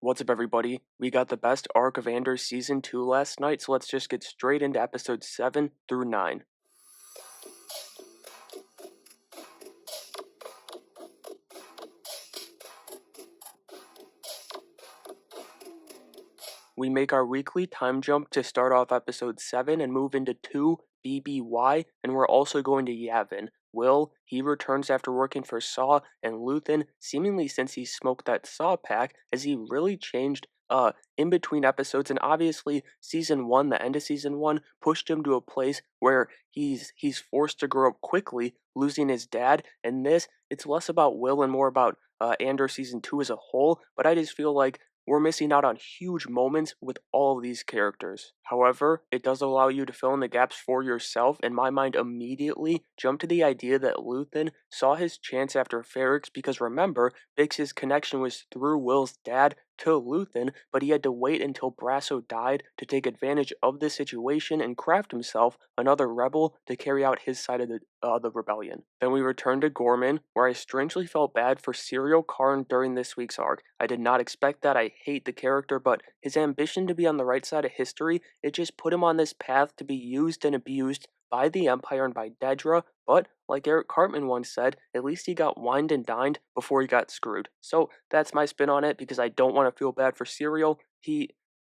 What's up, everybody? We got the best arc of Andor Season 2 last night, so let's just get straight into episodes 7 through 9. We make our weekly time jump to start off episode 7 and move into 2 BBY, and we're also going to Yavin. Will, he returns after working for Saw, and Luthen, seemingly since he smoked that Saw pack, as he really changed in between episodes, and obviously season 1, the end of season 1, pushed him to a place where he's forced to grow up quickly, losing his dad, and this, it's less about Will and more about Andor season 2 as a whole, but I just feel like we're missing out on huge moments with all of these characters. However, it does allow you to fill in the gaps for yourself, and my mind immediately jumped to the idea that Luthen saw his chance after Ferrix because remember, Bix's connection was through Will's dad to Luthen, but he had to wait until Brasso died to take advantage of the situation and craft himself another rebel to carry out his side of the rebellion. Then we return to Ghorman, where I strangely felt bad for Serial Karn during this week's arc. I did not expect that, I hate the character, but his ambition to be on the right side of history, it just put him on this path to be used and abused by the Empire and by Dedra, but like Eric Cartman once said, at least he got wined and dined before he got screwed. So that's my spin on it because I don't want to feel bad for Serial.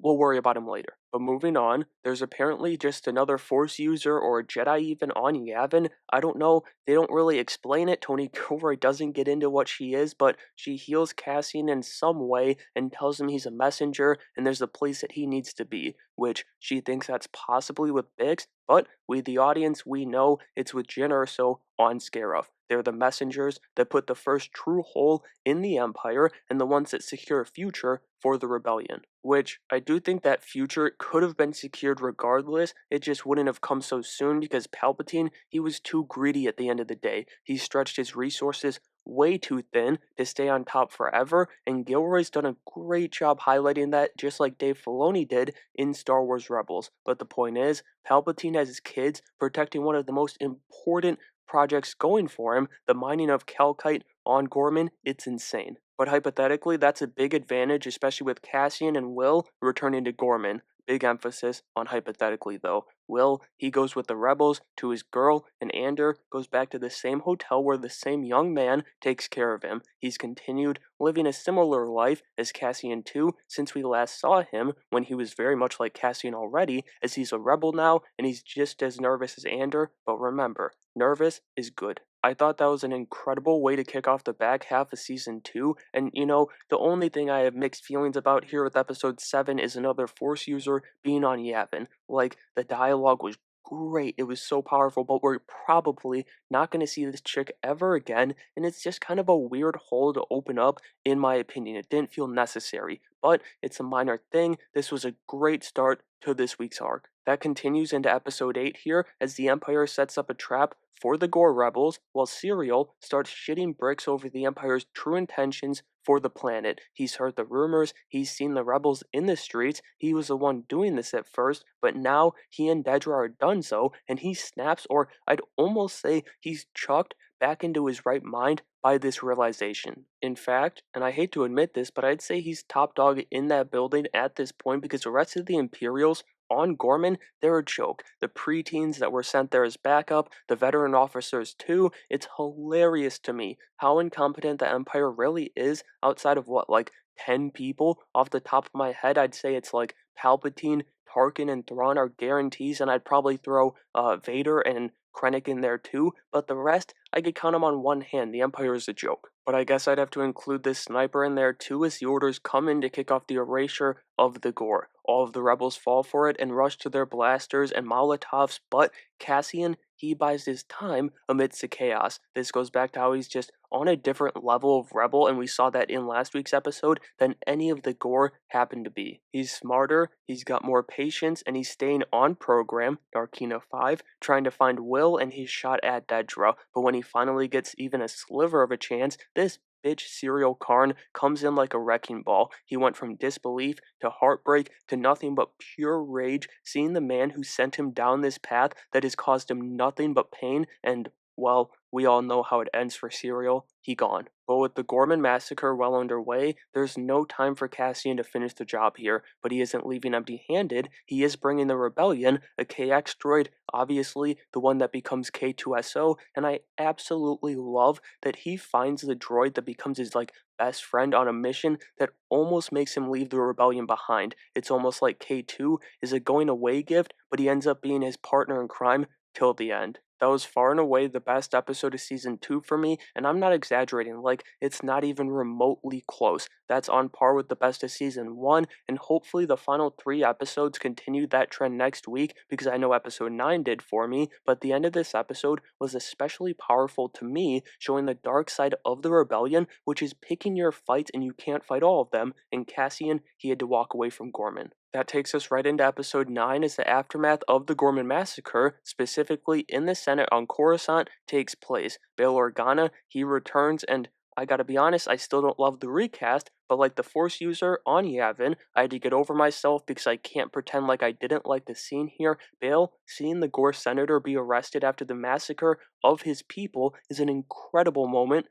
We'll worry about him later. But moving on, there's apparently just another Force user or a Jedi even on Yavin. I don't know, they don't really explain it. Tony Gilroy doesn't get into what she is, but she heals Cassian in some way and tells him he's a messenger and there's a place that he needs to be, which she thinks that's possibly with Bix, but we the audience, we know it's with Jyn Erso on Scarif. They're the messengers that put the first true hole in the Empire and the ones that secure a future for the rebellion. Which I do think that future could have been secured regardless, it just wouldn't have come so soon because Palpatine, he was too greedy at the end of the day. He stretched his resources way too thin to stay on top forever, and Gilroy's done a great job highlighting that just like Dave Filoni did in Star Wars Rebels. But the point is, Palpatine has his kids protecting one of the most important projects going for him, the mining of Calcite on Ghorman. It's insane. But hypothetically, that's a big advantage, especially with Cassian and Will returning to Ghorman. Big emphasis on hypothetically, though. Will, he goes with the rebels to his girl, and Andor goes back to the same hotel where the same young man takes care of him. He's continued living a similar life as Cassian too, since we last saw him when he was very much like Cassian already, as he's a rebel now, and he's just as nervous as Andor, but remember, nervous is good. I thought that was an incredible way to kick off the back half of season 2, and the only thing I have mixed feelings about here with episode 7 is another Force user being on Yavin. Like, the dialogue was great, it was so powerful, but we're probably not going to see this chick ever again, and it's just kind of a weird hole to open up, in my opinion. It didn't feel necessary, but it's a minor thing. This was a great start to this week's arc. That continues into episode 8 here, as the Empire sets up a trap for the Gore rebels, while Serial starts shitting bricks over the Empire's true intentions for the planet. He's heard the rumors, he's seen the rebels in the streets, he was the one doing this at first, but now he and Dedra are done so, and he snaps, or I'd almost say he's chucked back into his right mind by this realization. In fact, and I hate to admit this, but I'd say he's top dog in that building at this point because the rest of the Imperials on Ghorman, they're a joke. The preteens that were sent there as backup, the veteran officers too, it's hilarious to me how incompetent the Empire really is outside of what, like 10 people? Off the top of my head, I'd say it's like Palpatine, Tarkin, and Thrawn are guarantees, and I'd probably throw Vader and Krennic in there too, but the rest, I could count them on one hand. The Empire is a joke. But I guess I'd have to include this sniper in there too as the orders come in to kick off the erasure of the Gore. All of the rebels fall for it and rush to their blasters and Molotovs, but Cassian, he buys his time amidst the chaos. This goes back to how he's just on a different level of rebel, and we saw that in last week's episode, than any of the Gore happened to be. He's smarter, he's got more patience, and he's staying on program, Darkina 5, trying to find Will and his shot at Dedra, but when he finally gets even a sliver of a chance, this bitch Serial Karn comes in like a wrecking ball. He went from disbelief to heartbreak to nothing but pure rage, seeing the man who sent him down this path that has caused him nothing but pain and well, we all know how it ends for Serial. He gone. But with the Ghorman massacre well underway, there's no time for Cassian to finish the job here, but he isn't leaving empty-handed. He is bringing the rebellion, a KX droid, obviously the one that becomes K2SO, and I absolutely love that he finds the droid that becomes his best friend on a mission that almost makes him leave the rebellion behind. It's almost like K2 is a going away gift, but he ends up being his partner in crime till the end. That was far and away the best episode of season 2 for me, and I'm not exaggerating, it's not even remotely close. That's on par with the best of season 1, and hopefully the final 3 episodes continue that trend next week, because I know episode 9 did for me, but the end of this episode was especially powerful to me, showing the dark side of the rebellion, which is picking your fights and you can't fight all of them, and Cassian, he had to walk away from Ghorman. That takes us right into episode 9 as the aftermath of the Ghorman massacre, specifically in the Senate on Coruscant, takes place. Bail Organa, he returns, and I gotta be honest, I still don't love the recast, but like the Force user on Yavin, I had to get over myself because I can't pretend like I didn't like the scene here. Bail, seeing the Gore senator be arrested after the massacre of his people is an incredible moment,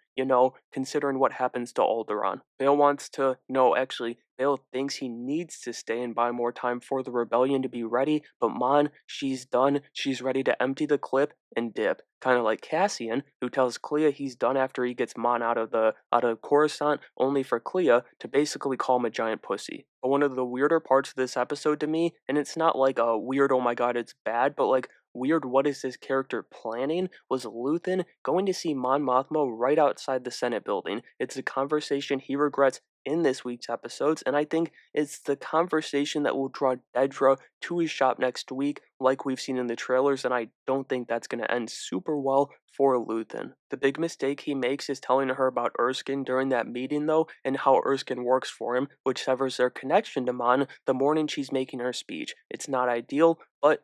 considering what happens to Alderaan. Bail wants to, no, actually, Bail thinks he needs to stay and buy more time for the rebellion to be ready, but Mon, she's done. She's ready to empty the clip and dip. Kind of like Cassian, who tells Clea he's done after he gets Mon out of Coruscant, only for Clea to basically call him a giant pussy. But one of the weirder parts of this episode to me, and it's not like a weird, oh my god, it's bad, but weird, what is this character planning, was Luthen going to see Mon Mothma right outside the Senate building. It's a conversation he regrets in this week's episodes, and I think it's the conversation that will draw Dedra to his shop next week, like we've seen in the trailers, and I don't think that's going to end super well for Luthen. The big mistake he makes is telling her about Erskine during that meeting, though, and how Erskine works for him, which severs their connection to Mon the morning she's making her speech. It's not ideal, but,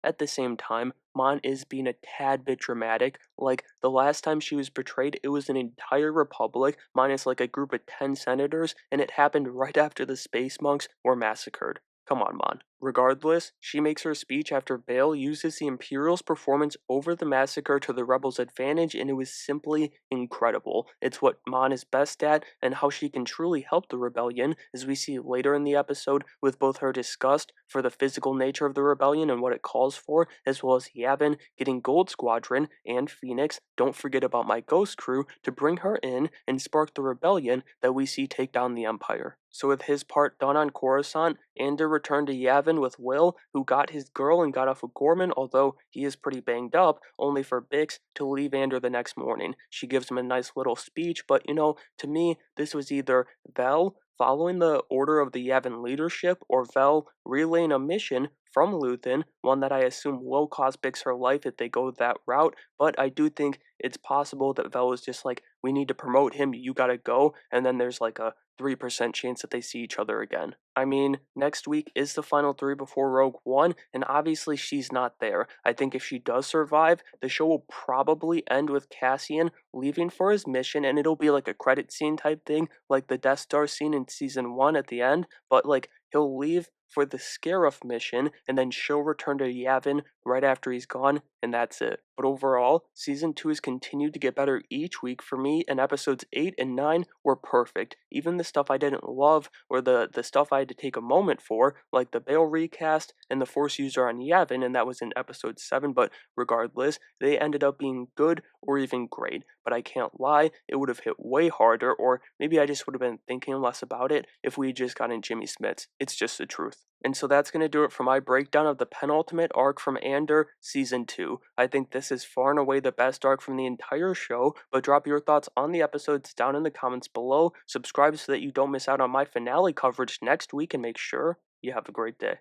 at the same time, Mon is being a tad bit dramatic. Like, the last time she was betrayed, it was an entire republic, minus a group of 10 senators, and it happened right after the space monks were massacred. Come on, Mon. Regardless, she makes her speech after Bail uses the Imperial's performance over the massacre to the rebels' advantage, and it was simply incredible. It's what Mon is best at, and how she can truly help the rebellion, as we see later in the episode, with both her disgust for the physical nature of the rebellion and what it calls for, as well as Yavin getting Gold Squadron and Phoenix, don't forget about my Ghost Crew, to bring her in and spark the rebellion that we see take down the Empire. So with his part done on Coruscant, Andor returned to Yavin with Will, who got his girl and got off of Ghorman, although he is pretty banged up, only for Bix to leave Andor the next morning. She gives him a nice little speech, but to me, this was either Vel following the order of the Yavin leadership, or Vel relaying a mission from Luthen, one that I assume will cost Bix her life if they go that route, but I do think it's possible that Vel was just like, we need to promote him, you gotta go, and then there's a 3% chance that they see each other again. I mean, next week is the final 3 before Rogue One, and obviously she's not there. I think if she does survive, the show will probably end with Cassian leaving for his mission, and it'll be like a credit scene type thing, like the Death Star scene in season 1 at the end, but he'll leave for the Scarif mission, and then she'll return to Yavin right after he's gone, and that's it. But overall, Season 2 has continued to get better each week for me, and episodes 8 and 9 were perfect. Even the stuff I didn't love, or the stuff I had to take a moment for, like the Bail recast and the Force user on Yavin, and that was in episode 7, but regardless, they ended up being good or even great. But I can't lie, it would have hit way harder, or maybe I just would have been thinking less about it if we had just gotten Jimmy Smits. It's just the truth. And so that's going to do it for my breakdown of the penultimate arc from Andor, Season 2. I think this is far and away the best arc from the entire show, but drop your thoughts on the episodes down in the comments below, subscribe so that you don't miss out on my finale coverage next week, and make sure you have a great day.